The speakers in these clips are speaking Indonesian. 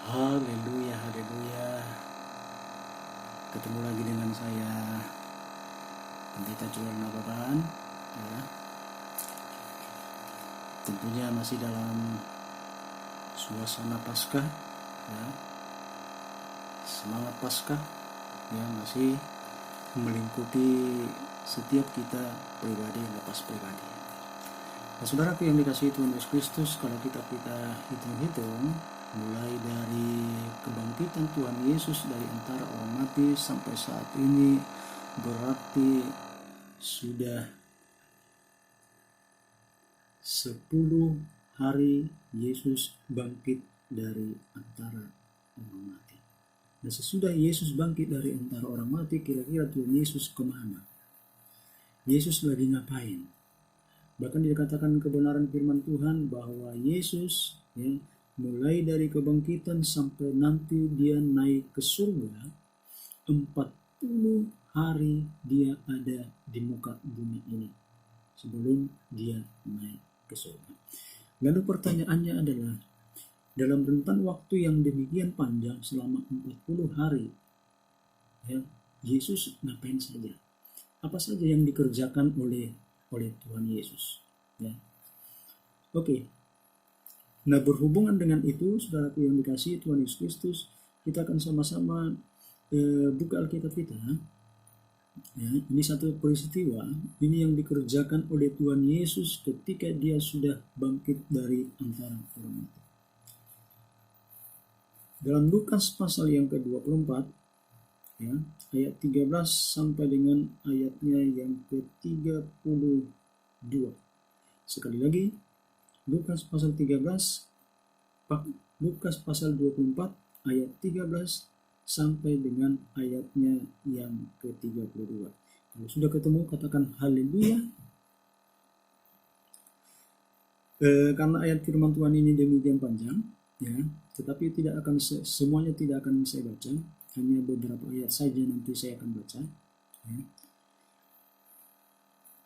Haleluya, haleluya. Ketemu lagi dengan saya, Pendeta Joel Nababan. Ya, tentunya masih dalam suasana Paskah. Ya, semangat Paskah ya masih melingkupi setiap kita pribadi lepas pribadi. Nah, saudaraku yang dikasihi Tuhan Yesus Kristus, kalau kita hitung-hitung mulai dari kebangkitan Tuhan Yesus dari antara orang mati sampai saat ini, berarti sudah 10 hari Yesus bangkit dari antara orang mati. Nah, sesudah Yesus bangkit dari antara orang mati, kira-kira Tuhan Yesus kemana? Yesus lagi ngapain? Bahkan dikatakan kebenaran firman Tuhan bahwa Yesus ya, mulai dari kebangkitan sampai nanti dia naik ke surga, 40 hari dia ada di muka bumi ini sebelum dia naik ke surga. Lalu pertanyaannya adalah, dalam rentan waktu yang demikian panjang selama 40 hari ya, Yesus ngapain saja? Apa saja yang dikerjakan oleh Tuhan Yesus ya. Oke. Nah, berhubungan dengan itu, saudaraku yang dikasihi Tuhan Yesus Kristus, kita akan sama-sama buka Alkitab kita. Ya, ini satu peristiwa ini yang dikerjakan oleh Tuhan Yesus ketika dia sudah bangkit dari antara orang mati. Dalam Lukas pasal yang ke-24 ya, ayat 13 sampai dengan ayatnya yang ke-32. Sekali lagi, Lukas pasal 24 ayat 13 sampai dengan ayatnya yang ke-32. Kalau sudah ketemu, katakan haleluya. Karena ayat firman Tuhan ini demikian panjang ya, tetapi semuanya tidak akan saya baca, hanya beberapa ayat saja nanti saya akan baca ya.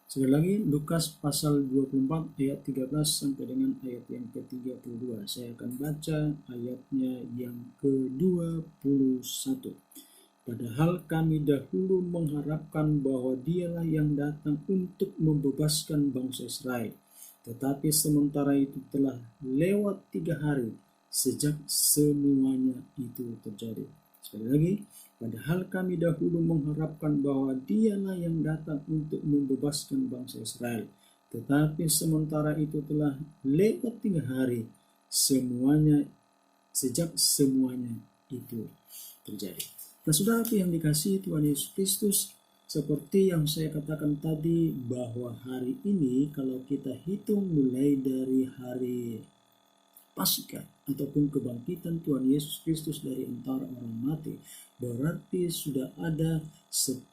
Sekali lagi, Lukas pasal 24 ayat 13 sampai dengan ayat yang ke-32. Saya akan baca ayatnya yang ke-21. Padahal kami dahulu mengharapkan bahwa dialah yang datang untuk membebaskan bangsa Israel. Tetapi sementara itu telah lewat 3 hari sejak semuanya itu terjadi. Sekali lagi, padahal kami dahulu mengharapkan bahwa dialah yang datang untuk membebaskan bangsa Israel. Tetapi sementara itu telah lewat 3 hari sejak semuanya itu terjadi. Nah, saudaraku yang dikasihi Tuhan Yesus Kristus, seperti yang saya katakan tadi, bahwa hari ini kalau kita hitung mulai dari hari Paskah ataupun kebangkitan Tuhan Yesus Kristus dari antara orang mati, berarti sudah ada 10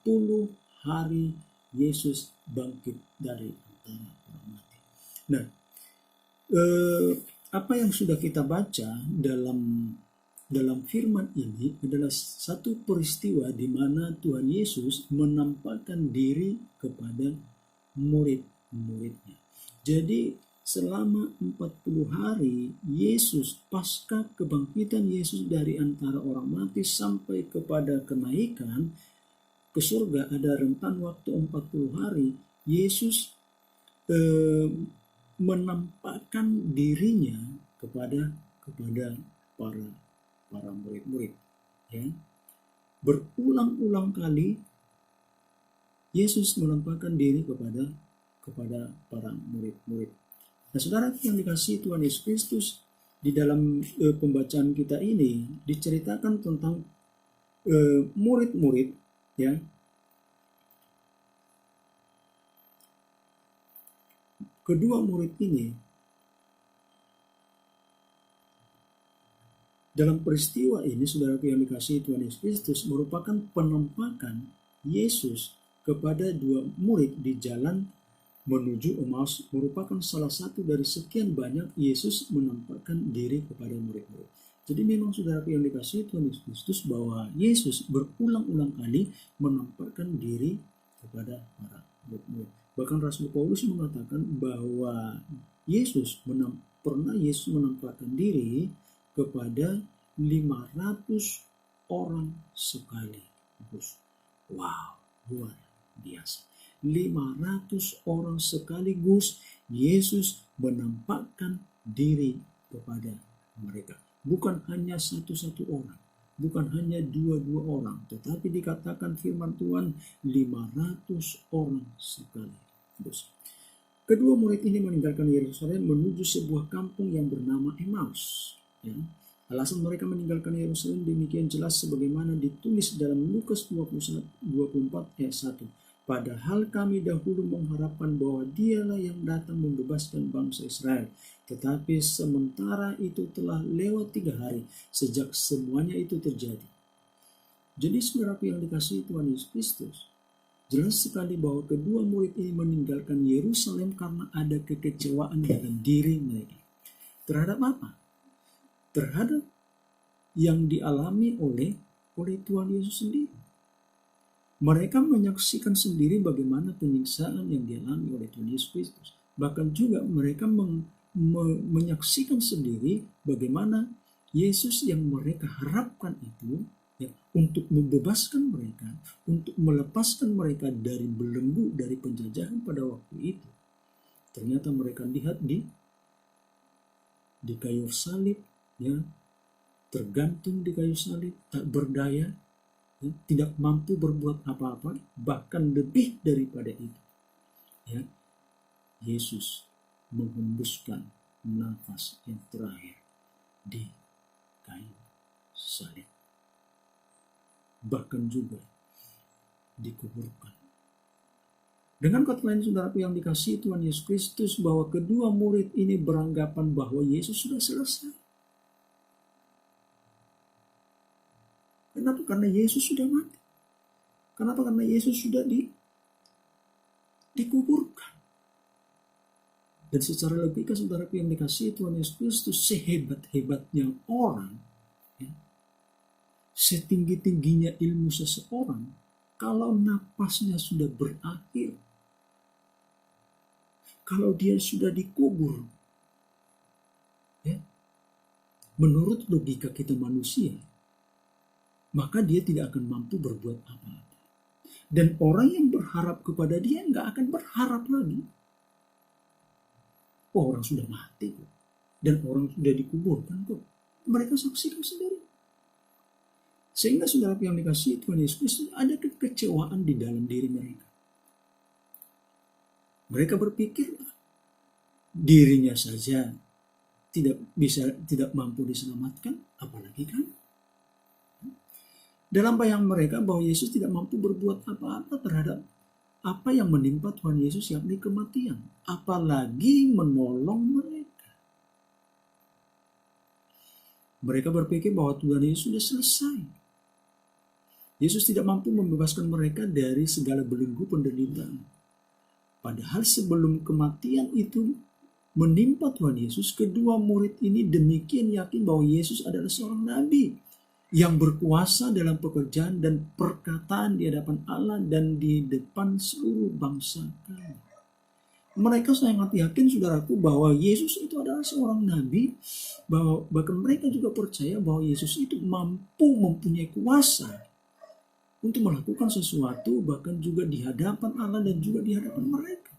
hari Yesus bangkit dari antara orang mati. Nah, apa yang sudah kita baca dalam firman ini adalah satu peristiwa di mana Tuhan Yesus menampakkan diri kepada murid-muridnya. Jadi selama 40 hari Yesus pasca kebangkitan Yesus dari antara orang mati sampai kepada kenaikan ke surga, ada rentan waktu 40 hari Yesus menampakkan dirinya kepada para murid-murid ya. Berulang-ulang kali Yesus menampakkan diri kepada para murid-murid. Nah, saudara yang dikasihi Tuhan Yesus Kristus, di dalam pembacaan kita ini diceritakan tentang murid-murid ya. Kedua murid ini dalam peristiwa ini, saudara yang dikasihi Tuhan Yesus Kristus, merupakan penampakan Yesus kepada 2 murid di jalan menuju Emmaus, merupakan salah satu dari sekian banyak Yesus menampakkan diri kepada murid-murid. Jadi memang saudara yang dikasihi Tuhan Yesus Kristus, bahwa Yesus berulang-ulang kali menampakkan diri kepada para murid-murid. Bahkan Rasul Paulus mengatakan bahwa pernah Yesus menampakkan diri kepada 500 orang sekaligus. Wow, luar biasa. 500 orang sekaligus Yesus menampakkan diri kepada mereka. Bukan hanya satu-satu orang, bukan hanya dua-dua orang, tetapi dikatakan firman Tuhan 500 orang sekaligus. Kedua murid ini meninggalkan Yerusalem menuju sebuah kampung yang bernama Emmaus. Ya. Alasan mereka meninggalkan Yerusalem demikian jelas sebagaimana ditulis dalam Lukas 24 ayat 1. Padahal kami dahulu mengharapkan bahwa dialah yang datang membebaskan bangsa Israel. Tetapi sementara itu telah lewat 3 hari sejak semuanya itu terjadi. Jadi saudaraku yang dikasihi Tuhan Yesus Kristus, jelas sekali bahwa kedua murid ini meninggalkan Yerusalem karena ada kekecewaan dalam diri mereka. Terhadap apa? Terhadap yang dialami oleh Tuhan Yesus sendiri. Mereka menyaksikan sendiri bagaimana penyiksaan yang dialami oleh Tuhan Yesus Kristus. Bahkan juga mereka menyaksikan sendiri bagaimana Yesus yang mereka harapkan itu ya, untuk membebaskan mereka, untuk melepaskan mereka dari belenggu, dari penjajahan pada waktu itu. Ternyata mereka lihat di kayu salib, ya, tergantung di kayu salib, tak berdaya, tidak mampu berbuat apa-apa, bahkan lebih daripada itu. Ya, Yesus menghembuskan nafas yang terakhir di kayu salib. Bahkan juga dikuburkan. Dengan kata lain saudaraku yang dikasihi Tuhan Yesus Kristus, bahwa kedua murid ini beranggapan bahwa Yesus sudah selesai. Kenapa? Karena Yesus sudah mati. Kenapa? Karena Yesus sudah dikuburkan. Dan secara logika saudaraku yang dikasihi Tuhan Yesus Kristus, sehebat-hebatnya orang, ya, setinggi-tingginya ilmu seseorang, kalau napasnya sudah berakhir, kalau dia sudah dikubur, ya, menurut logika kita manusia, maka dia tidak akan mampu berbuat apa-apa. Dan orang yang berharap kepada dia nggak akan berharap lagi. Oh, orang sudah mati kok. Dan orang sudah dikuburkan kok. Mereka saksikan sendiri. Sehingga saudara yang dikasihi Tuhan Yesus Kristus, ada kekecewaan di dalam diri mereka. Mereka berpikir dirinya saja tidak mampu diselamatkan, apalagi kan? Dalam bayang mereka bahwa Yesus tidak mampu berbuat apa-apa terhadap apa yang menimpa Tuhan Yesus, yakni kematian. Apalagi menolong mereka. Mereka berpikir bahwa Tuhan Yesus sudah selesai. Yesus tidak mampu membebaskan mereka dari segala belenggu penderitaan. Padahal sebelum kematian itu menimpa Tuhan Yesus, kedua murid ini demikian yakin bahwa Yesus adalah seorang nabi yang berkuasa dalam pekerjaan dan perkataan di hadapan Allah dan di depan seluruh bangsa kami. Mereka sangat yakin saudaraku bahwa Yesus itu adalah seorang nabi, bahwa bahkan mereka juga percaya bahwa Yesus itu mempunyai kuasa untuk melakukan sesuatu bahkan juga di hadapan Allah dan juga di hadapan mereka.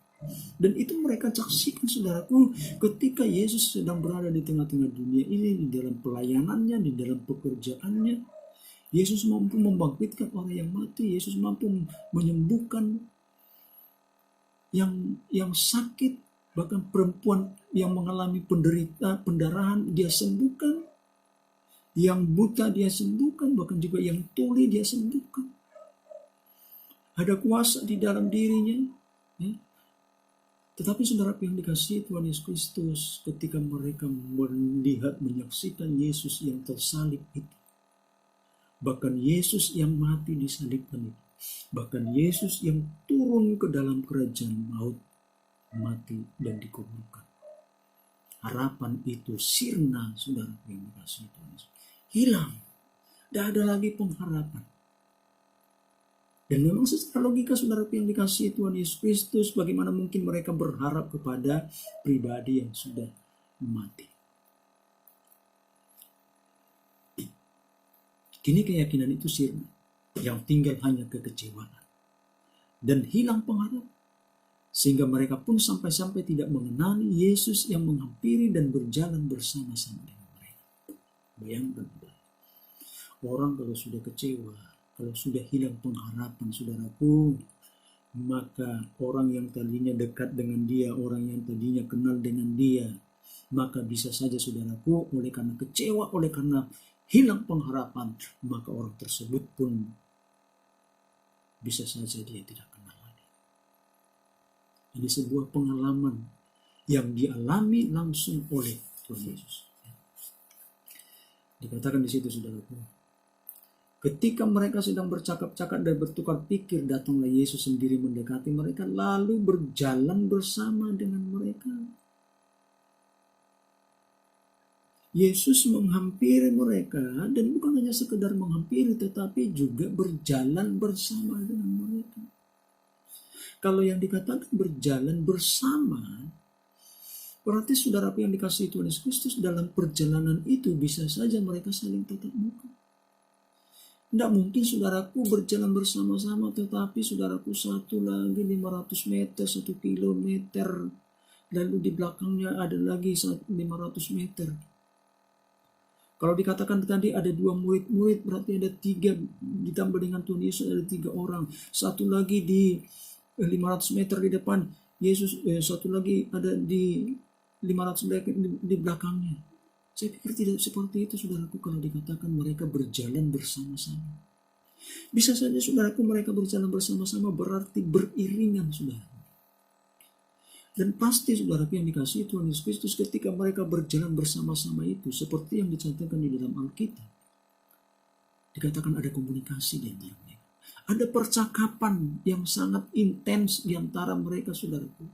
Dan itu mereka saksikan saudaraku ketika Yesus sedang berada di tengah-tengah dunia ini, di dalam pelayanannya, di dalam pekerjaannya. Yesus mampu membangkitkan orang yang mati, Yesus mampu menyembuhkan yang sakit, bahkan perempuan yang mengalami pendarahan dia sembuhkan, yang buta dia sembuhkan, bahkan juga yang tuli dia sembuhkan. Ada kuasa di dalam dirinya, ya. Tetapi saudara yang dikasihi Tuhan Yesus Kristus, ketika mereka melihat, menyaksikan Yesus yang tersalib itu, bahkan Yesus yang mati disalibkan itu, bahkan Yesus yang turun ke dalam kerajaan maut, mati dan dikuburkan, harapan itu sirna saudara yang dikasihi Tuhan Yesus. Hilang, tidak ada lagi pengharapan. Dan memang secara logika saudara yang dikasihi Tuhan Yesus Kristus, bagaimana mungkin mereka berharap kepada pribadi yang sudah mati. Kini keyakinan itu sirna, yang tinggal hanya kekecewaan dan hilang pengharapan, sehingga mereka pun sampai-sampai tidak mengenali Yesus yang menghampiri dan berjalan bersama-sama dengan mereka. Bayangkan, orang kalau sudah kecewa, kalau sudah hilang pengharapan, saudaraku, maka orang yang tadinya dekat dengan dia, orang yang tadinya kenal dengan dia, maka bisa saja, saudaraku, oleh karena kecewa, oleh karena hilang pengharapan, maka orang tersebut pun bisa saja dia tidak kenal lagi. Ini sebuah pengalaman yang dialami langsung oleh Tuhan Yesus. Dikatakan di situ, saudaraku, ketika mereka sedang bercakap-cakap dan bertukar pikir, datanglah Yesus sendiri mendekati mereka, lalu berjalan bersama dengan mereka. Yesus menghampiri mereka, dan bukan hanya sekedar menghampiri, tetapi juga berjalan bersama dengan mereka. Kalau yang dikatakan berjalan bersama, berarti saudaraku yang dikasihi Tuhan Yesus Kristus, dalam perjalanan itu bisa saja mereka saling tatap muka. Tidak mungkin saudaraku berjalan bersama-sama, tetapi saudaraku satu lagi 500 meter, 1 kilometer, lalu di belakangnya ada lagi 500 meter. Kalau dikatakan tadi ada 2 murid-murid, berarti ada 3, ditambah dengan Tuhan Yesus ada 3 orang. Satu lagi di 500 meter di depan Yesus, satu lagi ada di 500 meter di belakangnya. Saya pikir tidak seperti itu, saudaraku, kalau dikatakan mereka berjalan bersama-sama. Bisa saja, saudaraku, mereka berjalan bersama-sama berarti beriringan, saudara. Dan pasti, saudaraku yang dikasihi Tuhan Yesus Kristus, ketika mereka berjalan bersama-sama itu, seperti yang dicatatkan di dalam Alkitab, dikatakan ada komunikasi di antara mereka. Ada percakapan yang sangat intens di antara mereka, saudaraku.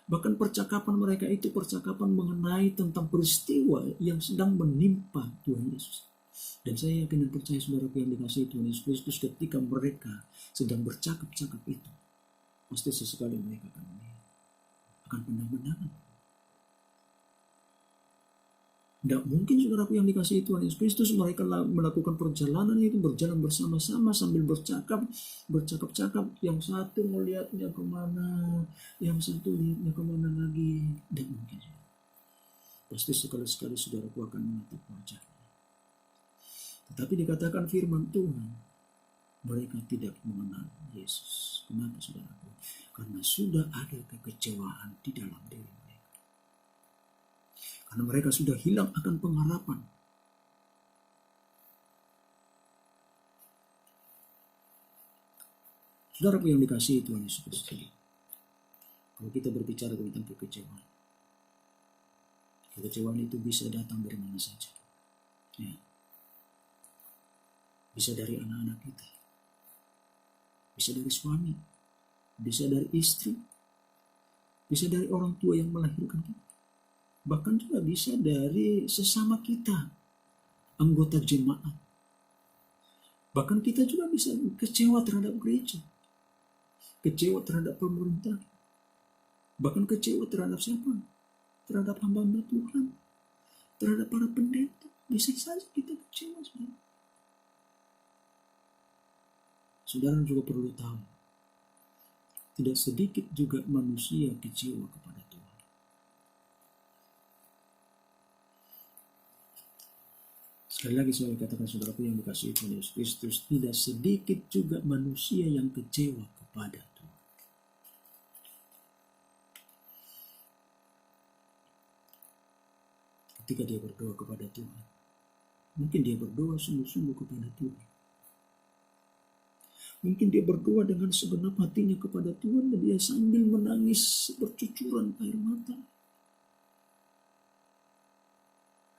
Bahkan percakapan mereka itu percakapan mengenai tentang peristiwa yang sedang menimpa Tuhan Yesus. Dan saya yakin dan percaya, saudaraku yang dikasihi Tuhan Yesus Kristus, ketika mereka sedang bercakap-cakap itu, pasti sesekali mereka akan pandang-pandangan. Tidak mungkin, saudaraku yang dikasihi Tuhan Yesus Kristus, mereka melakukan perjalanan itu, berjalan bersama-sama sambil bercakap-cakap, yang satu melihatnya kemana, yang satu lihatnya kemana lagi. Tidak mungkin. Pasti sekali-sekali saudaraku akan menatap wajahnya. Tetapi dikatakan firman Tuhan, mereka tidak mengenal Yesus. Kenapa, saudaraku? Karena sudah ada kekecewaan di dalam diri mereka. Karena mereka sudah hilang akan pengharapan. Saudaraku yang dikasihi Tuhan Yesus Kristus, kalau kita berbicara tentang kekecewaan, kekecewaan itu bisa datang dari mana saja. Ya. Bisa dari anak-anak kita, bisa dari suami, bisa dari istri, bisa dari orang tua yang melahirkan kita. Bahkan juga bisa dari sesama kita, anggota jemaat. Bahkan kita juga bisa kecewa terhadap gereja, kecewa terhadap pemerintah, bahkan kecewa terhadap siapa? Terhadap hamba-hamba Tuhan, terhadap para pendeta. Bisa saja kita kecewa, saudara. Saudara juga perlu tahu, tidak sedikit juga manusia kecewa kepada Tuhan. Sekali lagi saya katakan, saudaraku yang dikasihi Tuhan Yesus Kristus, tidak sedikit juga manusia yang kecewa kepada Tuhan. Ketika dia berdoa kepada Tuhan, mungkin dia berdoa sungguh-sungguh kepada Tuhan. Mungkin dia berdoa dengan segenap hatinya kepada Tuhan, dan dia sambil menangis bercucuran air mata.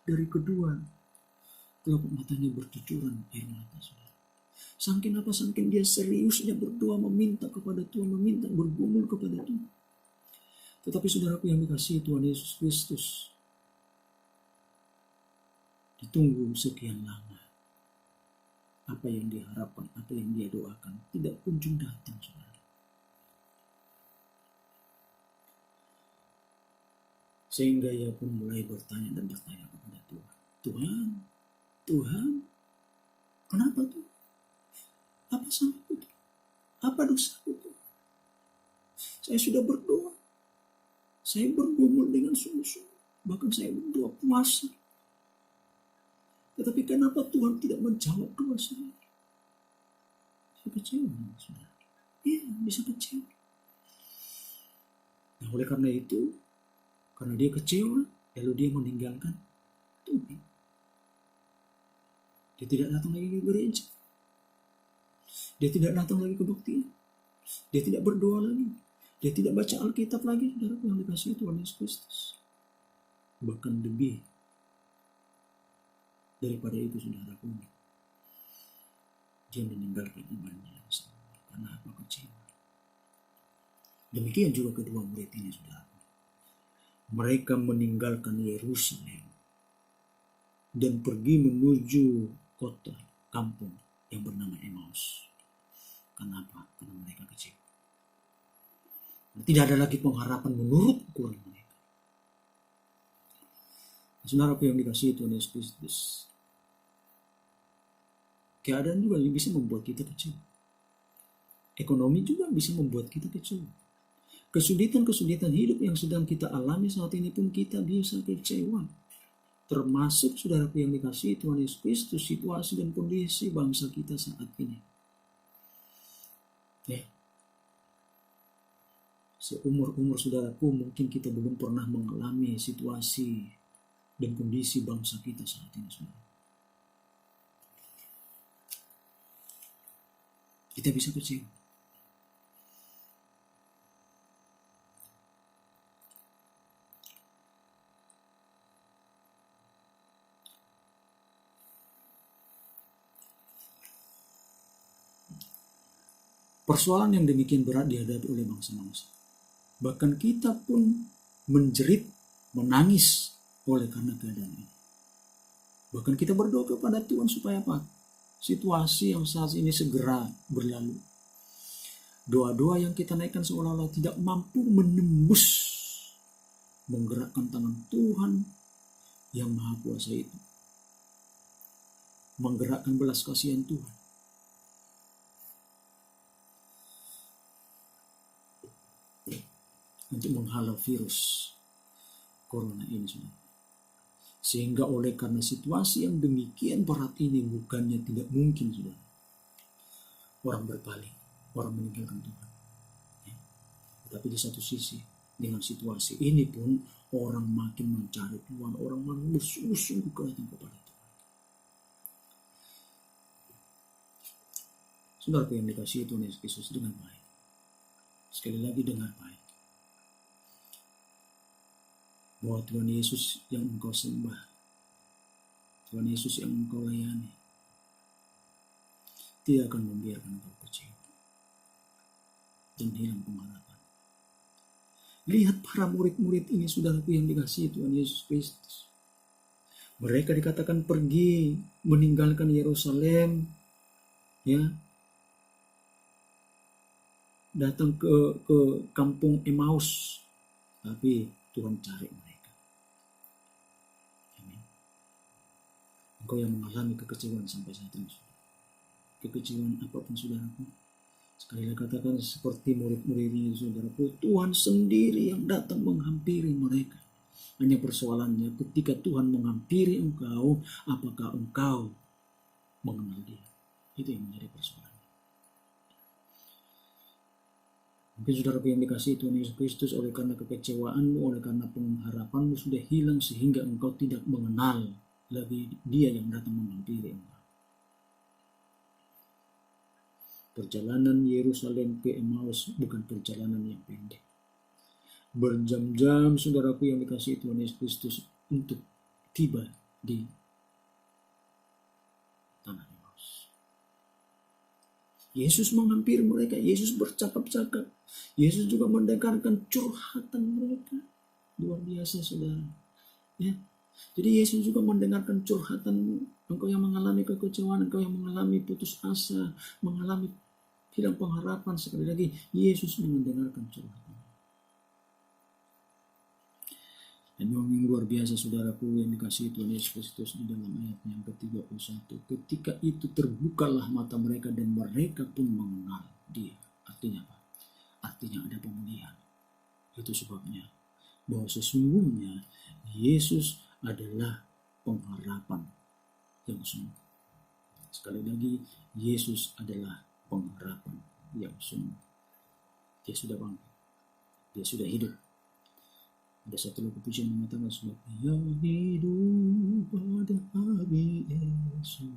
Dari kedua telapak matanya bercucuran air mata, saudara. Saking apa? Saking dia seriusnya berdoa, meminta kepada Tuhan, meminta, bergumul kepada Tuhan. Tetapi saudaraku yang dikasihi Tuhan Yesus Kristus, ditunggu sekian lama, apa yang dia harapkan, apa yang dia doakan, tidak kunjung datang, saudara. Sehingga ia pun mulai bertanya dan bertanya kepada Tuhan. Tuhan, Kenapa tuh? Apa salahku tuh? Apa dosaku tuh? Saya sudah berdoa. Saya bergumul dengan sungguh-sungguh. Bahkan saya berdoa puasa. Tetapi kenapa Tuhan tidak menjawab doa saya? Saya kecewa, saudara. Iya, bisa kecewa. Nah, oleh karena itu, karena dia kecewa, lalu dia meninggalkan Tuhan. Dia tidak datang lagi ke gereja. Dia tidak datang lagi ke bukti. Dia tidak berdoa lagi. Dia tidak baca Alkitab lagi, saudara yang dikasihi Tuhan Yesus Kristus. Bahkan lebih daripada itu, saudara pun, dia meninggalkan imannya yang sama. Karena apa? Kecewa. Demikian juga kedua murid ini, saudara. Mereka meninggalkan Yerusalem dan pergi menuju kota, kampung yang bernama Emmaus. Kenapa? Karena mereka kecewa. Tidak ada lagi pengharapan menurut ukuran mereka. Saudara yang dikasihi Tuhan Yesus Kristus, keadaan juga bisa membuat kita kecewa. Ekonomi juga bisa membuat kita kecewa. Kesulitan-kesulitan hidup yang sedang kita alami saat ini pun kita bisa kecewa. Termasuk saudaraku yang dikasihi Tuhan Yesus Kristus, situasi dan kondisi bangsa kita saat ini. Ya. Seumur-umur saudaraku mungkin kita belum pernah mengalami situasi dan kondisi bangsa kita saat ini, saudara. Kita bisa kecewa. Persoalan yang demikian berat dihadapi oleh bangsa-bangsa. Bahkan kita pun menjerit, menangis oleh karena keadaan ini. Bahkan kita berdoa kepada Tuhan supaya apa? Situasi yang saat ini segera berlalu. Doa-doa yang kita naikkan seolah-olah tidak mampu menembus, menggerakkan tangan Tuhan yang Maha Kuasa itu. Menggerakkan belas kasihan Tuhan. Untuk menghalau virus corona ini, saudara. Sehingga oleh karena situasi yang demikian berat ini, bukannya tidak mungkin, saudara, orang berpaling, orang meninggalkan Tuhan. Ya. Tapi di satu sisi, dengan situasi ini pun orang makin mencari Tuhan, orang makin bersungguh-sungguh datang kepada Tuhan. Saudara yang dikasihi Tuhan Yesus Kristus, dengan baik. Sekali lagi dengar baik. Bahwa Tuhan Yesus yang engkau sembah, Tuhan Yesus yang engkau layani, tidak akan membiarkan engkau kecewa dan hilang pengharapan. Lihat para murid-murid ini, saudaraku yang dikasihi Tuhan Yesus Kristus. Mereka dikatakan pergi meninggalkan Yerusalem, ya, datang ke kampung Emmaus, tapi Tuhan cari mereka. Amin. Engkau yang mengalami kekecewaan sampai saat ini, kekecewaan apapun, saudaraku, sekali lagi katakan seperti murid-murid ini, saudaraku, Tuhan sendiri yang datang menghampiri mereka. Hanya persoalannya ketika Tuhan menghampiri engkau, apakah engkau mengenal Dia? Itu yang menjadi persoalan. Mungkin saudara yang dikasihi Tuhan Yesus Kristus, oleh karena kekecewaanmu, oleh karena pengharapanmu sudah hilang sehingga engkau tidak mengenal lagi Dia yang datang menghampiri engkau. Perjalanan Yerusalem ke Emmaus bukan perjalanan yang pendek. Berjam-jam saudaraku yang dikasihi Tuhan Yesus Kristus untuk tiba di tanah Emmaus. Yesus menghampiri mereka, Yesus bercakap-cakap, Yesus juga mendengarkan curhatan mereka. Luar biasa, saudara. Ya. Jadi Yesus juga mendengarkan curhatanmu. Engkau yang mengalami kekecewaan, engkau yang mengalami putus asa, mengalami hilang pengharapan, sekali lagi Yesus mendengarkan curhatan. Dan yang luar biasa saudaraku yang dikasihi Tuhan Yesus Kristus di dalam ayat yang ke-31. Ketika itu terbukalah mata mereka dan mereka pun mengenal Dia. Artinya apa? Artinya ada pemulihan. Itu sebabnya bahwa sesungguhnya Yesus adalah pengharapan yang sungguh. Sekali lagi, Yesus adalah pengharapan yang sungguh. Dia sudah bangkit. Dia sudah hidup. Ada satu lagu pujian mengatakan sebab Dia hidup pada hari esok.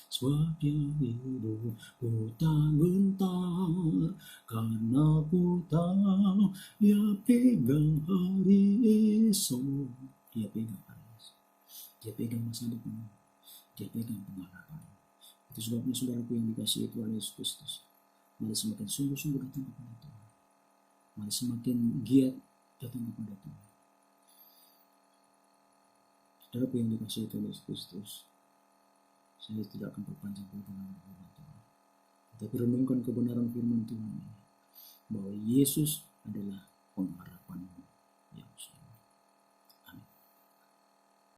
Sebab Dia hidup, ku tak gentar, karena ku tahu Dia pegang hari esok. Dia pegang hari esok. Dia pegang masa depan. Dia pegang pengharapan. Itu sebabnya saudaraku yang dikasihi Tuhan Yesus Kristus, mari semakin sungguh-sungguh datang kepada Tuhan. Mari semakin giat datang kepada Tuhan. Saudaraku yang dikasihi Tuhan Yesus Kristus, saya tidak akan berpanjang dengan firman Tuhan, tetapi renungkan kebenaran firman Tuhan ini, bahwa Yesus adalah pengharapan.